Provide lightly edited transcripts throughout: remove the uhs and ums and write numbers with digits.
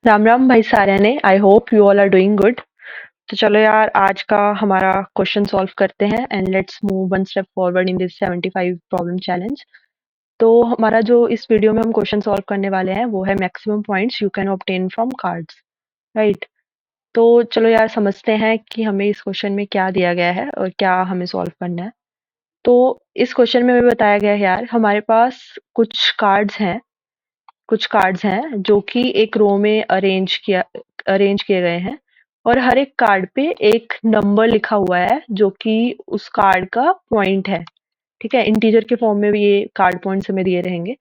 राम राम भाई सारे ने। I hope you all are doing good. तो चलो यार, आज का हमारा क्वेश्चन सॉल्व करते हैं and let's move one step forward in this 75 problem challenge. तो हमारा जो इस वीडियो में हम क्वेश्चन सॉल्व करने वाले हैं वो है maximum points you can obtain from cards, right. तो चलो यार, समझते हैं कि हमें इस क्वेश्चन में क्या दिया गया है और क्या हमें सॉल्व करना है। तो इस क्वेश्चन में हमें बताया गया है यार, हमारे पास कुछ कार्ड्स हैं जो कि एक रो में अरेंज किए गए हैं और हर एक कार्ड पे एक नंबर लिखा हुआ है जो कि उस कार्ड का पॉइंट है। ठीक है, इंटीजर के फॉर्म में भी ये कार्ड पॉइंट्स हमें दिए रहेंगे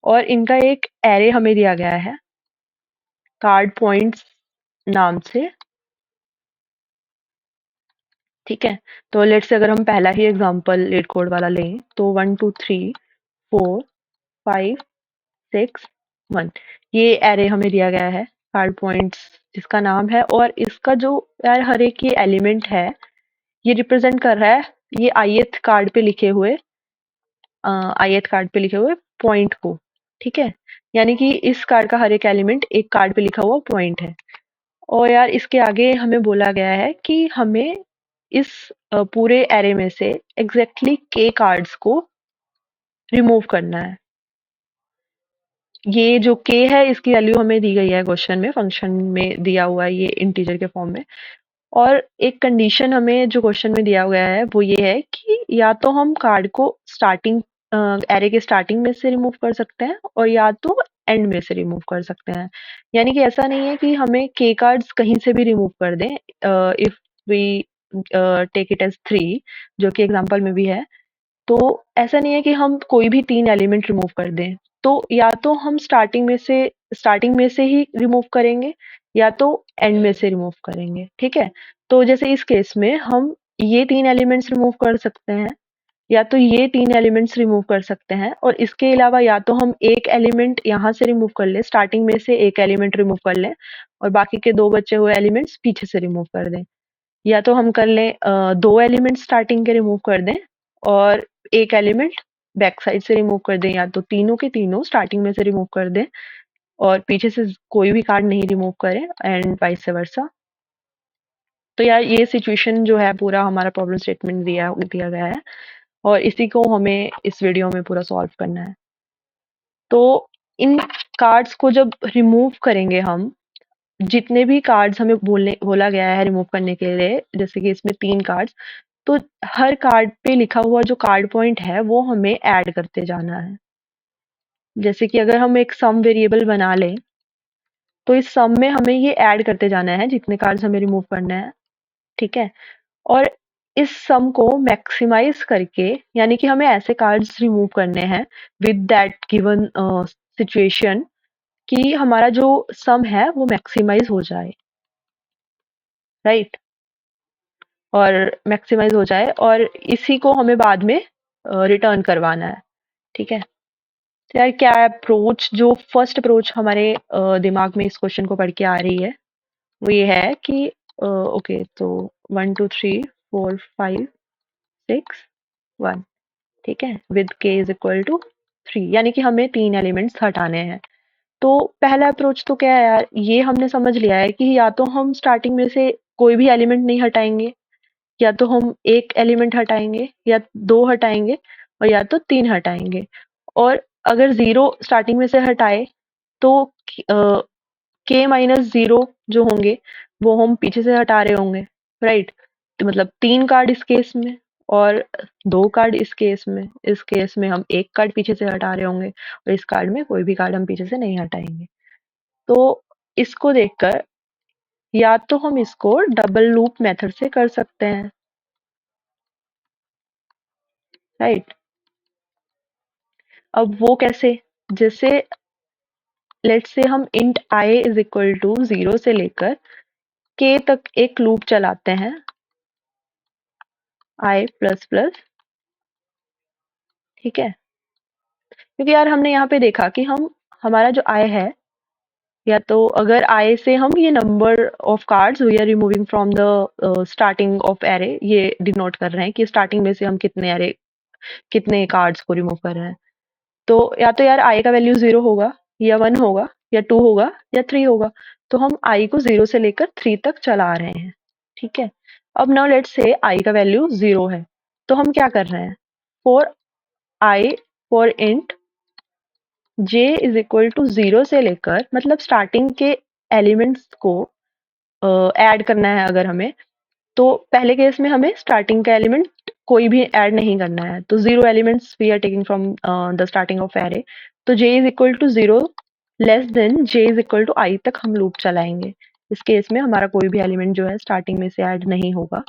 और इनका एक एरे हमें दिया गया है कार्ड पॉइंट्स नाम से। ठीक है, तो लेट्स से अगर हम पहला ही एग्जांपल लीड कोड वाला लें तो 1 2 3 4 5 6 1, ये एरे हमें दिया गया है कार्ड पॉइंट्स जिसका नाम है। और इसका जो यार हर एक ये एलिमेंट है, ये रिप्रेजेंट कर रहा है ये आयत कार्ड पे लिखे हुए पॉइंट को। ठीक है, यानी कि इस कार्ड का हर एक एलिमेंट एक कार्ड पे लिखा हुआ पॉइंट है। और यार इसके आगे हमें बोला गया है कि हमें इस पूरे एरे में से एग्जैक्टली के कार्ड्स को रिमूव करना है। ये जो k है इसकी वैल्यू हमें दी गई है क्वेश्चन में, फंक्शन में दिया हुआ है ये इंटीजर के फॉर्म में। और एक कंडीशन हमें जो क्वेश्चन में दिया गया है वो ये है कि या तो हम कार्ड को स्टार्टिंग एरे के स्टार्टिंग में से रिमूव कर सकते हैं और या तो एंड में से रिमूव कर सकते हैं। यानी कि ऐसा नहीं है कि हमें k कार्ड्स कहीं से भी रिमूव कर दें। If we take it as 3, जो कि एग्जांपल में भी है, तो ऐसा नहीं है कि हम कोई भी 3 एलिमेंट रिमूव कर दें। तो या तो हम स्टार्टिंग में से ही रिमूव करेंगे या तो एंड में से रिमूव करेंगे। ठीक है? तो जैसे इस केस में हम ये 3 एलिमेंट्स रिमूव कर सकते हैं या तो ये 3 एलिमेंट्स रिमूव कर सकते हैं और इसके अलावा या तो हम एक एलिमेंट यहाँ से रिमूव कर लें, स्टार्टिंग में से एक एलिमेंट रिमूव कर लें और बाकी के 2 बचे हुए एलिमेंट्स पीछे से रिमूव कर दें। या तो हम कर लें 2 एलिमेंट स्टार्टिंग के रिमूव कर दें और एक एलिमेंट बैक साइड से रिमूव कर दें, या तो तीनों के तीनों स्टार्टिंग में से रिमूव कर दें और पीछे से कोई भी कार्ड नहीं रिमूव करें एंड वाइस वर्सा। तो यार ये सिचुएशन जो है, पूरा हमारा प्रॉब्लम स्टेटमेंट दिया दिया गया है और इसी को हमें इस वीडियो में पूरा सॉल्व करना है। तो इन कार्ड्स को जब रिमूव करेंगे हम, जितने भी कार्ड्स हमें बोला गया है रिमूव करने के लिए, जैसे कि इसमें 3 कार्ड्स, तो हर कार्ड पे लिखा हुआ जो कार्ड पॉइंट है वो हमें ऐड करते जाना है। जैसे कि अगर हम एक सम वेरिएबल बना लें तो इस सम में हमें ये ऐड करते जाना है जितने कार्ड्स हमें रिमूव करने हैं। ठीक है, और इस सम को मैक्सिमाइज करके, यानी कि हमें ऐसे कार्ड्स रिमूव करने हैं विद दैट गिवन सिचुएशन कि हमारा जो सम है वो मैक्सिमाइज हो जाए, राइट। और मैक्सिमाइज हो जाए और इसी को हमें बाद में रिटर्न करवाना है। ठीक है, तो यार क्या अप्रोच, जो फर्स्ट अप्रोच हमारे दिमाग में इस क्वेश्चन को पढ़ के आ रही है वो ये है कि ओके, तो 1 2 3 4 5 6 1, ठीक है, with k is equal to 3, यानी कि हमें 3 एलिमेंट्स हटाने हैं। तो पहला अप्रोच तो क्या है यार, ये हमने समझ लिया है कि या तो हम स्टार्टिंग में से कोई भी एलिमेंट नहीं हटाएंगे, या तो हम एक एलिमेंट हटाएंगे या 2 हटाएंगे और या तो 3 हटाएंगे। और अगर 0 स्टार्टिंग में से हटाए तो k माइनस 0 जो होंगे वो हम पीछे से हटा रहे होंगे, राइट। तो मतलब 3 कार्ड इस केस में और 2 कार्ड इस केस में। इस केस में हम एक कार्ड पीछे से हटा रहे होंगे और इस कार्ड में कोई भी कार्ड हम पीछे से नहीं हटाएंगे। तो इसको देखकर या तो हम इसको डबल लूप मेथड से कर सकते हैं, राइट। अब वो कैसे? जैसे लेट्स से हम int i is equal to 0 से लेकर k तक एक लूप चलाते हैं, i प्लस प्लस। ठीक है, क्योंकि यार हमने यहाँ पे देखा कि हमारा जो i है, या तो अगर i से हम ये number of cards we are removing from the starting of array, ये डिनोट कर रहे हैं कि स्टार्टिंग में से हम कितने कार्ड्स को रिमूव कर रहे हैं। तो या तो यार i का वैल्यू 0 होगा या 1 होगा, या 2 होगा या 3 होगा। तो हम i को 0 से लेकर 3 तक चला रहे हैं, ठीक है। अब नाउ लेट्स से i का वैल्यू 0 है, तो हम क्या कर रहे हैं, for i for int j is equal to 0 से लेकर, मतलब स्टार्टिंग के एलिमेंट्स को ऐड करना है अगर हमें, तो पहले केस में हमें स्टार्टिंग का एलिमेंट कोई भी ऐड नहीं करना है, तो 0 elements we are taking from the starting of array. तो j is equal to 0 less than j is equal to i तक हम लूप चलाएंगे। इस केस में हमारा कोई भी एलिमेंट जो है स्टार्टिंग में से ऐड नहीं होगा,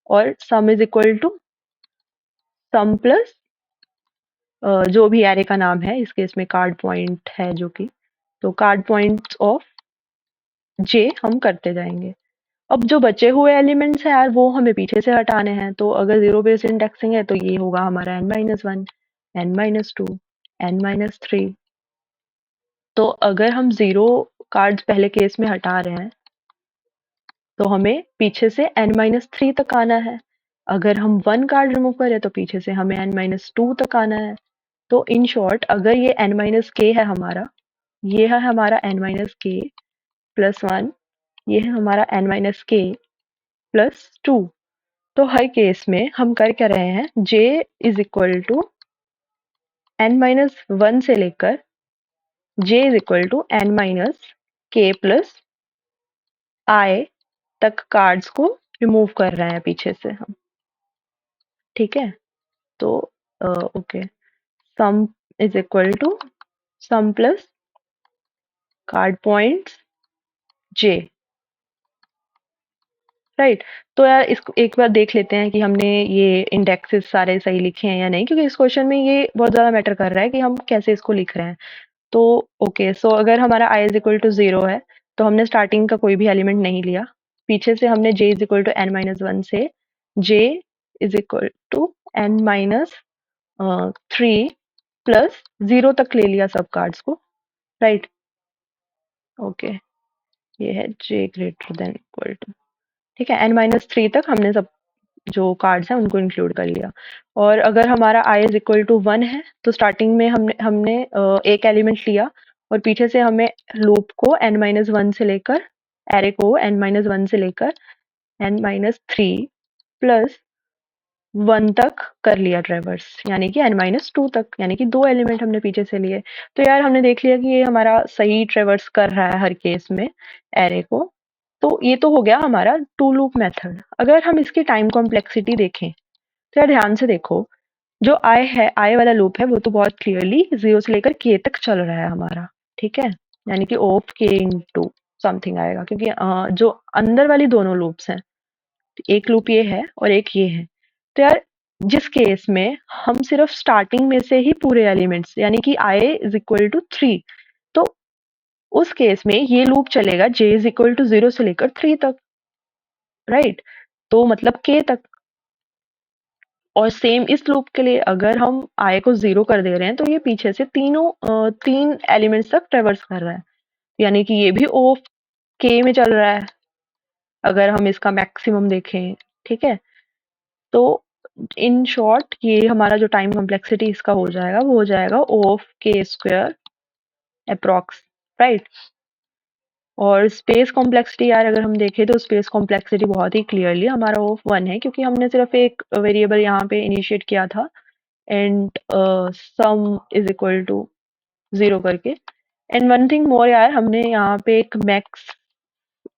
और sum is equal to sum plus जो भी एरे का नाम है, इस केस में कार्ड पॉइंट है जो कि, तो कार्ड पॉइंट ऑफ j हम करते जाएंगे। अब जो बचे हुए एलिमेंट्स हैं यार, वो हमें पीछे से हटाने हैं, तो अगर जीरो बेस्ड इंडेक्सिंग है तो ये होगा हमारा n-1, n-2, n-3। तो अगर हम 0 कार्ड्स पहले केस में हटा रहे हैं तो हमें पीछे से n-3 तक आना है। अगर हम 1 कार्ड रिमूव करें तो पीछे से हमें n-2 तक आना है। तो इन शॉर्ट अगर ये n-k है हमारा, ये है हमारा n-k प्लस 1, ये है हमारा n-k प्लस 2। तो हर केस में हम कर क्या रहे हैं, j is equal to n-1 से लेकर j is equal to n-k plus i तक कार्ड्स को रिमूव कर रहे हैं पीछे से हम, ठीक है। तो okay, sum is equal to sum plus card points j, right. तो यार इसको एक बार देख लेते हैं कि हमने ये इंडेक्सेस सारे सही लिखे हैं या नहीं, क्योंकि इस क्वेश्चन में ये बहुत ज़्यादा मैटर कर रहा है कि हम कैसे इसको लिख रहे हैं। तो ओके, सो अगर हमारा i इज इक्वल टू 0 है तो हमने स्टार्टिंग का कोई भी एलिमेंट नहीं लिया, पीछे से हमने j is equal to n-1 से j is equal to n-3 plus 0 तक ले लिया सब कार्ड्स को, राइट। ओके, ये है j greater than equal to, ठीक है, n-3 तक हमने सब जो कार्ड्स हैं उनको इंक्लूड कर लिया। और अगर हमारा i इज इक्वल टू 1 है तो स्टार्टिंग में हमने हमने एक एलिमेंट लिया और पीछे से हमें लूप को n-1 से लेकर, एरे को n-1 से लेकर n-3 प्लस 1 तक कर लिया ट्रेवर्स, यानी कि n-2 तक, यानी कि 2 एलिमेंट हमने पीछे से लिए। तो यार हमने देख लिया कि ये हमारा सही ट्रेवर्स कर रहा है हर केस में एरे को। तो ये तो हो गया हमारा टू लूप मेथड। अगर हम इसकी टाइम कॉम्प्लेक्सिटी देखें तो यार ध्यान से देखो, जो आई है, आई वाला लूप है, वो तो बहुत क्लियरली 0 से लेकर k तक चल रहा है हमारा, ठीक है, यानी कि ऑफ k इंटू समथिंग आएगा, क्योंकि जो अंदर वाली दोनों लूप्स हैं, एक लूप ये है और एक ये है। तो यार जिस केस में हम सिर्फ स्टार्टिंग में से ही पूरे एलिमेंट्स, यानी कि i इज इक्वल टू 3, तो उस केस में ये लूप चलेगा j इज इक्वल टू 0 से लेकर 3 तक, राइट, तो मतलब k तक। और सेम इस लूप के लिए अगर हम i को 0 कर दे रहे हैं तो ये पीछे से तीन एलिमेंट्स तक ट्रेवर्स कर रहा है, यानी कि ये भी ऑफ k में चल रहा है अगर हम इसका मैक्सिमम देखें, ठीक है। तो इन शॉर्ट ये हमारा जो टाइम कॉम्प्लेक्सिटी इसका हो जाएगा वो हो जाएगा of k square approx, right. और स्पेस कॉम्प्लेक्सिटी यार अगर हम देखें तो स्पेस कॉम्प्लेक्सिटी बहुत ही क्लियरली हमारा ऑफ 1 है, क्योंकि हमने सिर्फ एक वेरिएबल यहाँ पे इनिशिएट किया था and sum is equal to 0 करके। एंड वन थिंग मोर यार, हमने यहाँ पे एक मैक्स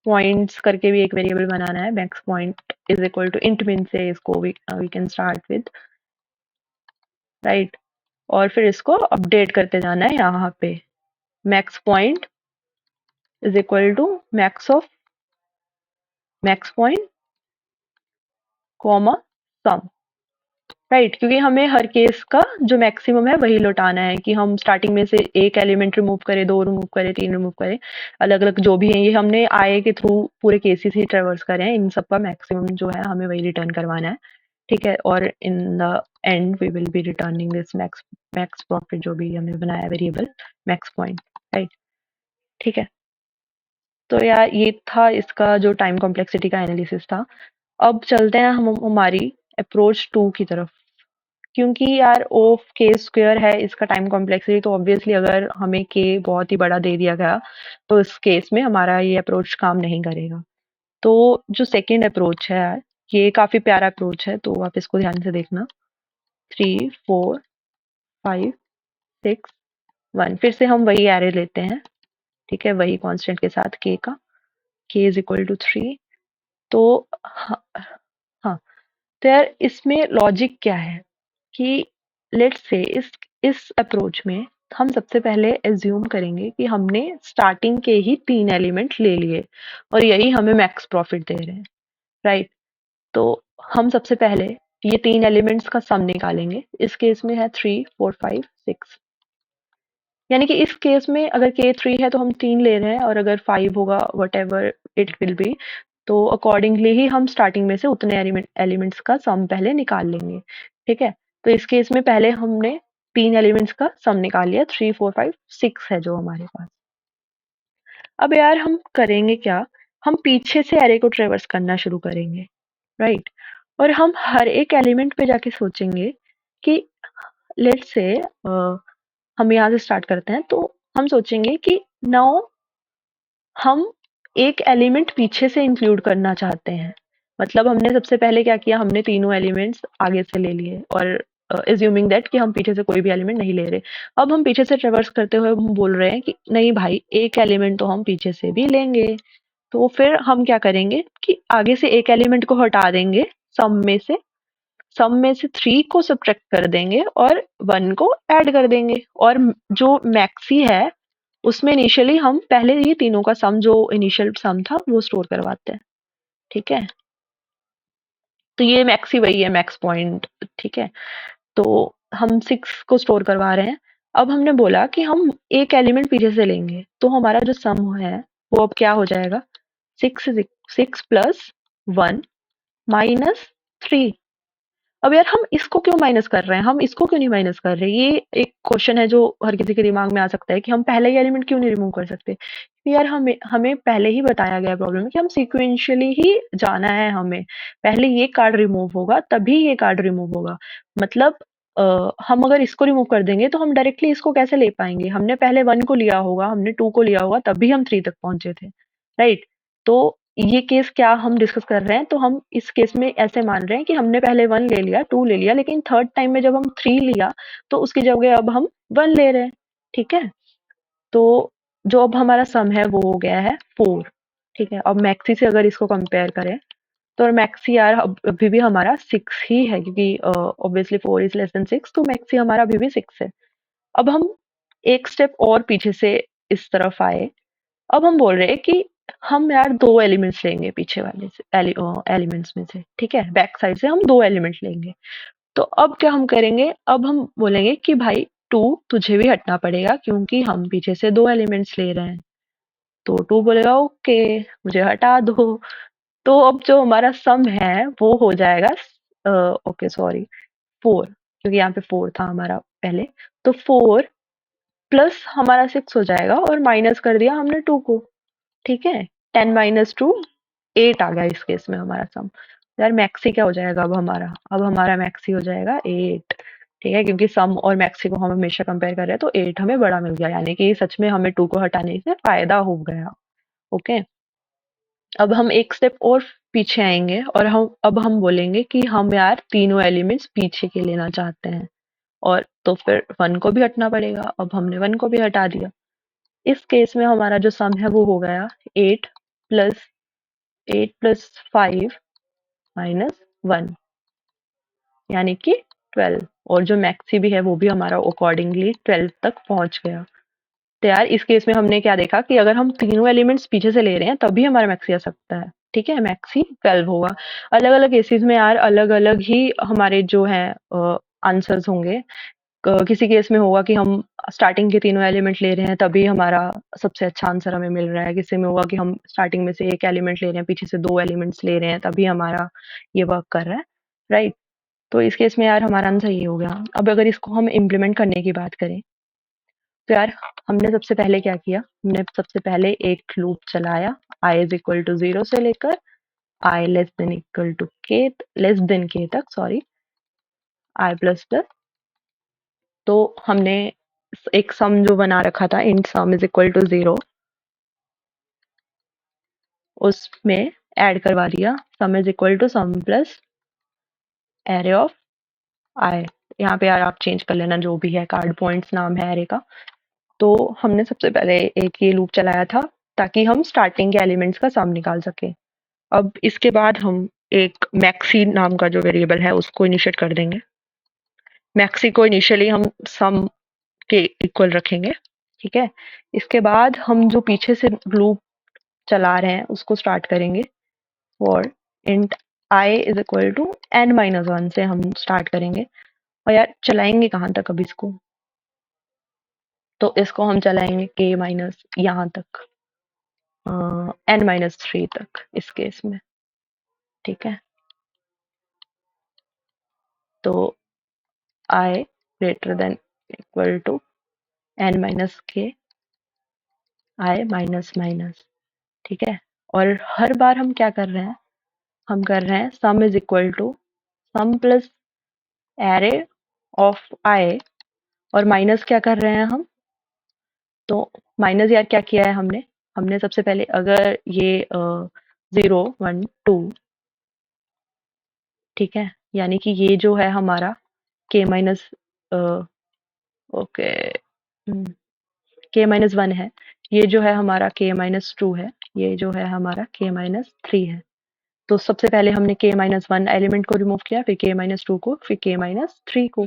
पॉइंट्स करके भी एक वेरिएबल बनाना है, max point is equal to int min से इसको we can start with, right. और फिर इसको अपडेट करते जाना है यहाँ पे, max point is equal to max of max point comma sum, right, क्योंकि हमें हर केस का जो मैक्सिमम है वही लौटाना है, कि हम स्टार्टिंग में से एक एलिमेंट रिमूव करें, 2 रिमूव करें, 3 रिमूव करें, अलग-अलग जो भी है, ये हमने आई के थ्रू पूरे केसेस ही ट्रैवर्स करे हैं, इन सब का मैक्सिमम जो है हमें वही रिटर्न करवाना है, ठीक है। और in the end we will be returning this max max profit जो भी हमने बनाया वेरिएबल मैक्स पॉइंट, राइट, ठीक है। तो यार ये था इसका जो टाइम कॉम्प्लेक्सिटी का एनालिसिस था। अब चलते हैं हम हमारी अप्रोच 2 की तरफ। क्योंकि यार ओ के स्क्वायर है, इसका टाइम कॉम्प्लेक्सिटी, तो ऑब्वियसली अगर हमें के बहुत ही बड़ा दे दिया गया तो इस केस में हमारा ये अप्रोच काम नहीं करेगा। तो जो सेकंड अप्रोच है यार, ये काफी प्यारा अप्रोच है, तो आप इसको ध्यान से देखना। 3 4 5 6 1, फिर से हम वही एरे लेते हैं, ठीक है, वही कांस्टेंट के साथ के का, k इज इक्वल टू 3। तो हाँ, हाँ, तो यार इसमें लॉजिक क्या है कि लेट्स से इस अप्रोच में हम सबसे पहले एज्यूम करेंगे कि हमने स्टार्टिंग के ही 3 एलिमेंट ले लिए और यही हमें मैक्स प्रॉफिट दे रहे हैं, राइट? तो हम सबसे पहले ये 3 एलिमेंट्स का सम निकालेंगे। इस केस में है 3 4 5 6, यानी कि इस केस में अगर के 3 है तो हम 3 ले रहे हैं, और अगर 5 होगा व्हाटएवर इट विल बी, तो अकॉर्डिंगली ही हम स्टार्टिंग में से उतने एलिमेंट्स का सम पहले निकाल लेंगे, ठीक है? तो इस केस में पहले हमने 3 एलिमेंट्स का सम निकाल लिया, 3 4 5 6 है जो हमारे पास। अब यार हम करेंगे क्या, हम पीछे से एरे को ट्रेवर्स करना शुरू करेंगे, राइट? और हम हर एक एलिमेंट पे जाके सोचेंगे कि लेट्स से हम यहाँ से स्टार्ट करते हैं, तो हम सोचेंगे कि नाउ हम एक एलिमेंट पीछे से इंक्लूड करना चाहते हैं। मतलब हमने सबसे पहले क्या किया, हमने तीनों एलिमेंट्स आगे से ले लिए और अज्यूमिंग दैट कि हम पीछे से कोई भी एलिमेंट नहीं ले रहे। अब हम पीछे से ट्रेवर्स करते हुए हम बोल रहे हैं कि नहीं भाई, एक एलिमेंट तो हम पीछे से भी लेंगे। तो फिर हम क्या करेंगे कि आगे से एक एलिमेंट को हटा देंगे, सम में से सम में से 3 को सब्ट्रैक्ट कर देंगे और 1 को ऐड कर देंगे, और जो मैक्सी है उसमें इनिशियली हम पहले ये तीनों का सम, जो इनिशियल सम था, वो स्टोर करवाते हैं, ठीक है? तो ये मैक्सी वही है, मैक्स पॉइंट, ठीक है? तो हम 6 को स्टोर करवा रहे हैं। अब हमने बोला कि हम एक एलिमेंट पीछे से लेंगे, तो हमारा जो सम है वो अब क्या हो जाएगा, 6 प्लस 1 माइनस 3। अब यार हम इसको क्यों माइनस कर रहे हैं, हम इसको क्यों नहीं माइनस कर रहे? ये एक क्वेश्चन है जो हर किसी के दिमाग में आ सकता है कि हम पहले ही एलिमेंट क्यों नहीं रिमूव कर सकते? यार हमें हमें पहले ही बताया गया प्रॉब्लम में कि हम सीक्वेंशियली ही जाना है हमें। पहले ये कार्ड रिमूव होगा तभी ये कार्ड रिमूव होगा। मतलब हम अगर इसको रिमूव कर देंगे तो हम डायरेक्टली इसको कैसे ले पाएंगे? हमने पहले 1 को लिया होगा, हमने 2 को लिया होगा, तभी हम 3 तक पहुंचे थे, राइट? तो ये केस क्या हम डिस्कस कर रहे हैं, तो हम इस केस में ऐसे मान रहे हैं कि हमने पहले 1 ले लिया, 2 ले लिया, लेकिन थर्ड टाइम में जब हम 3 लिया तो उसकी जगह अब हम 1 ले रहे हैं, ठीक है? तो जो अब हमारा सम है वो हो गया है 4, ठीक है? अब मैक्सी से अगर इसको कंपेयर करें तो मैक्सी यार अभी भी हमारा 6 ही है, क्योंकि ऑब्वियसली 4 इज लेस देन 6, तो मैक्सी हमारा अभी भी 6 है। अब हम एक स्टेप और पीछे से इस तरफ आए। अब हम बोल रहे हैं कि हम यार 2 एलिमेंट्स लेंगे पीछे वाले से, एलिमेंट्स में से, ठीक है? बैक साइड से हम 2 एलिमेंट लेंगे। तो अब क्या हम करेंगे, अब हम बोलेंगे कि भाई 2 तुझे भी हटना पड़ेगा क्योंकि हम पीछे से 2 एलिमेंट्स ले रहे हैं। तो 2 बोलेगा ओके, मुझे हटा दो। तो अब जो हमारा सम है वो हो जाएगा ओके सॉरी 4, क्योंकि यहाँ पे 4 था हमारा पहले। तो 4 प्लस हमारा 6 हो जाएगा और माइनस कर दिया हमने 2 को, ठीक है? 10 माइनस 2 8 आ गया इस केस में हमारा सम। यार मैक्सी क्या हो जाएगा अब हमारा? अब हमारा मैक्सी हो जाएगा 8, ठीक है? क्योंकि सम और मैक्सी को हम हमेशा कंपेयर कर रहे हैं, तो 8 हमें बड़ा मिल गया, यानी कि सच में हमें 2 को हटाने से फायदा हो गया, ओके? अब हम एक स्टेप और पीछे आएंगे और हम बोलेंगे कि हम यार तीनों एलिमेंट्स पीछे के लेना चाहते हैं, और तो फिर 1 को भी हटना पड़ेगा। अब हमने 1 को भी हटा दिया। इस केस में हमारा जो सम है वो हो गया 8 प्लस 5 माइनस 1, यानी कि 12, और जो मैक्सी भी है वो भी हमारा अकॉर्डिंगली 12 तक पहुंच गया। तो यार इस केस में हमने क्या देखा कि अगर हम तीनों एलिमेंट्स पीछे से ले रहे हैं तभी हमारा मैक्सी आ सकता है, ठीक है? मैक्सी 12 होगा। अलग अलग केसेस में यार अलग अलग ही हमारे जो है आंसर्स होंगे। किसी केस में होगा कि हम स्टार्टिंग के तीनों एलिमेंट ले रहे हैं तभी हमारा सबसे अच्छा आंसर हमें मिल रहा है। किसी में होगा कि हम स्टार्टिंग में से एक एलिमेंट ले रहे हैं, पीछे से 2 एलिमेंट्स ले रहे हैं, तभी हमारा ये वर्क कर रहा है, राइट? तो इस केस में यार हमारा आंसर ये हो गया। अब अगर इसको हम इम्प्लीमेंट करने की बात करें, तो यार हमने सबसे पहले क्या किया, हमने सबसे पहले एक लूप चलाया i इज इक्वल टू 0 से लेकर i less than equal to k, less than k तक, सॉरी। I plus plus. तो हमने एक सम जो बना रखा था, int sum is equal to 0, उसमें ऐड करवा दिया sum is equal to sum plus array of I. यहाँ पे यार आप चेंज कर लेना जो भी है, कार्ड पॉइंट्स नाम है एरे का। तो हमने सबसे पहले एक ये लूप चलाया था ताकि हम स्टार्टिंग के एलिमेंट्स का सम निकाल सके। अब इसके बाद हम एक मैक्सी नाम का जो वेरिएबल है उसको इनिशिएट कर देंगे। मैक्सी को इनिशियली हम सम के इक्वल रखेंगे, ठीक है। इसके बाद हम जो पीछे से लूप चला रहे हैं उसको स्टार्ट करेंगे for int i is equal to n-1 से हम स्टार्ट करेंगे। और यार चलाएंगे कहाँ तक अब इसको, तो इसको हम चलाएंगे k माइनस यहाँ तक, n-3 तक इस केस में, ठीक है। तो i greater than equal to n minus k i minus minus, ठीक है। और हर बार हम क्या कर रहे हैं, हम कर रहे हैं sum is equal to sum plus array of I, और माइनस क्या कर रहे हैं हम, तो माइनस यार क्या किया है हमने, हमने सबसे पहले अगर ये 0 1 2, ठीक है, यानी कि ये जो है हमारा k माइनस ओके k-1 है, ये जो है हमारा k-2 है, ये जो है हमारा k-3 है। तो सबसे पहले हमने k-1 एलिमेंट को रिमूव किया, फिर k-2 को, फिर k-3 को,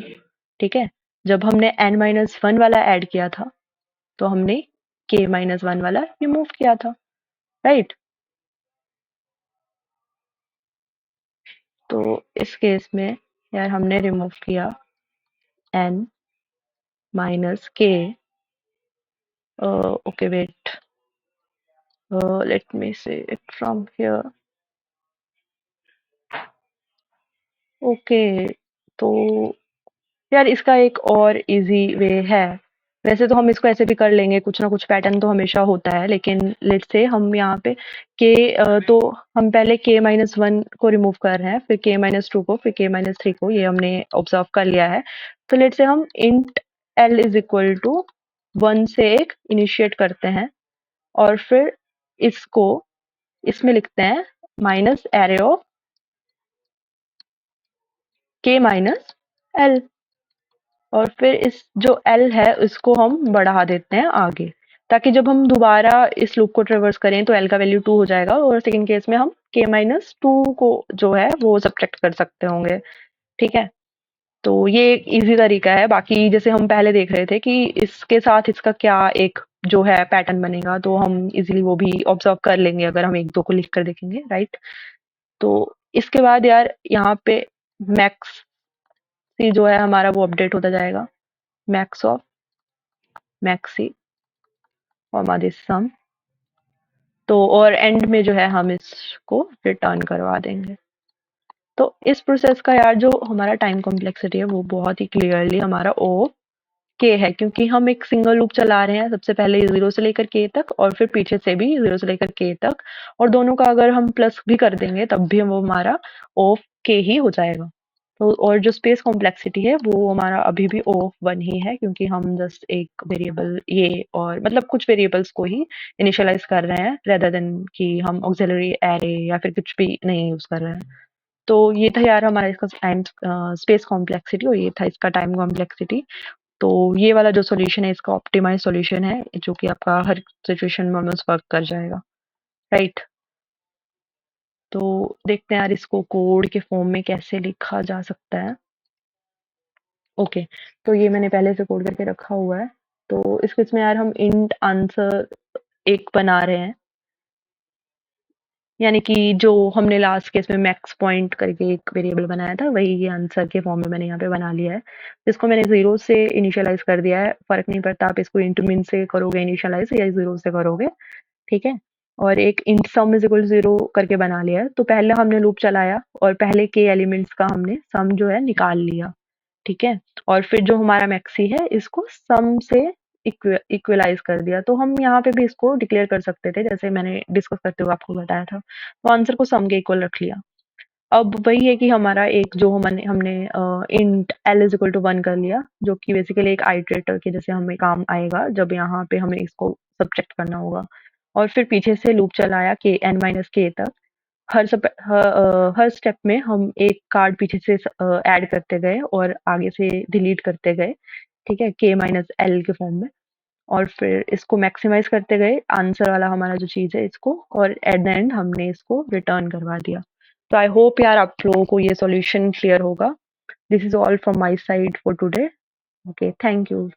ठीक है। जब हमने n-1 वाला ऐड किया था तो हमने k-1 वाला रिमूव किया था, राइट। तो इस केस में यार हमने रिमूव किया n minus k, okay wait, let me say it from here, okay. तो यार इसका एक और इजी वे है, वैसे तो हम इसको ऐसे भी कर लेंगे, कुछ ना कुछ पैटर्न तो हमेशा होता है, लेकिन लेट्स से हम यहाँ पे तो हम पहले k-1 को रिमूव कर रहे हैं, फिर k-2 को, फिर k-3 को, ये हमने ऑब्जर्व कर लिया है। तो लेट्स से हम int l is equal to 1 से एक इनिशिएट करते हैं, और फिर इसको इसमें लिखते हैं minus array of k minus l, और फिर इस जो L है इसको हम बढ़ा देते हैं आगे, ताकि जब हम दोबारा इस लूप को ट्रेवर्स करें तो L का वैल्यू 2 हो जाएगा, और सेकंड केस में हम k-2 को जो है वो सब्ट्रैक्ट कर सकते होंगे, ठीक है। तो ये एक इजी तरीका है। बाकी जैसे हम पहले देख रहे थे कि इसके साथ इसका क्या एक जो है पैटर्न बनेगा, तो हम इजीली वो भी ऑब्जर्व कर लेंगे अगर हम एक दो को लिख कर देखेंगे, राइट। तो इसके बाद यार यहाँ पे मैक्स सी जो है हमारा वो अपडेट होता जाएगा, max of maxi comma this sum. तो और एंड में जो है हम इसको रिटर्न करवा देंगे। तो इस प्रोसेस का यार जो हमारा टाइम कॉम्प्लेक्सिटी है वो बहुत ही क्लियरली हमारा ओ के है, क्योंकि हम एक सिंगल लूप चला रहे हैं, सबसे पहले 0 से लेकर k तक, और फिर पीछे से भी 0 से लेकर k तक, और दोनों का अगर हम प्लस भी कर देंगे तब भी वो हमारा ओ के ही हो जाएगा। तो और जो स्पेस कॉम्प्लेक्सिटी है वो हमारा अभी भी ओ 1 ही है, क्योंकि हम जस्ट एक वेरिएबल ये और मतलब कुछ वेरिएबल्स को ही इनिशियलाइज कर रहे हैं, रेदर देन कि हम ऑक्सिलरी एरे या फिर कुछ भी नहीं यूज कर रहे हैं। तो ये था यार हमारा इसका टाइम स्पेस कॉम्प्लेक्सिटी, और ये था इसका टाइम कॉम्प्लेक्सिटी। तो ये वाला जो सॉल्यूशन है इसका ऑप्टिमाइज सॉल्यूशन है, जो कि आपका हर सिचुएशन में ऑलमोस्ट वर्क कर जाएगा, राइट। तो देखते हैं यार इसको कोड के फॉर्म में कैसे लिखा जा सकता है। ओके, तो ये मैंने पहले से कोड करके रखा हुआ है। तो इस केस में यार हम इंट आंसर एक बना रहे हैं, यानी कि जो हमने लास्ट केस में मैक्स पॉइंट करके एक वेरिएबल बनाया था वही ये आंसर के फॉर्म में मैंने यहाँ पे बना लिया है। इसको मैंने 0 से इनिशियलाइज कर दिया है, फ़र्क नहीं पड़ता आप इसको इंटू मिन से करोगे इनिशियलाइज या 0 से करोगे, ठीक है। और एक इंट सम इज इक्वल 0 करके बना लिया है। तो पहले हमने लूप चलाया और पहले के एलिमेंट्स का हमने सम जो है निकाल लिया, ठीक है। और फिर जो हमारा मैक्सी है इसको सम से इक्वलाइज कर दिया। तो हम यहाँ पे भी इसको डिक्लेयर कर सकते थे, जैसे मैंने डिस्कस करते हुए आपको बताया था। तो आंसर को सम के इक्वल रख लिया। अब वही है कि हमारा एक जो हमने हमने int L is equal to 1 कर लिया, जो कि बेसिकली एक आइटरेटर के जैसे हमें काम आएगा जब यहाँ पे हमें इसको सब्ट्रैक्ट करना होगा। और फिर पीछे से लूप चलाया के एन माइनस के तक। हर स्टेप में हम एक कार्ड पीछे से ऐड करते गए और आगे से डिलीट करते गए, ठीक है, के माइनस एल के फॉर्म में। और फिर इसको मैक्सिमाइज करते गए आंसर वाला हमारा जो चीज़ है इसको, और एट द एंड हमने इसको रिटर्न करवा दिया। तो आई होप यार आप लोगों को ये सॉल्यूशन क्लियर होगा। This is all from my side for today. Okay, thank you.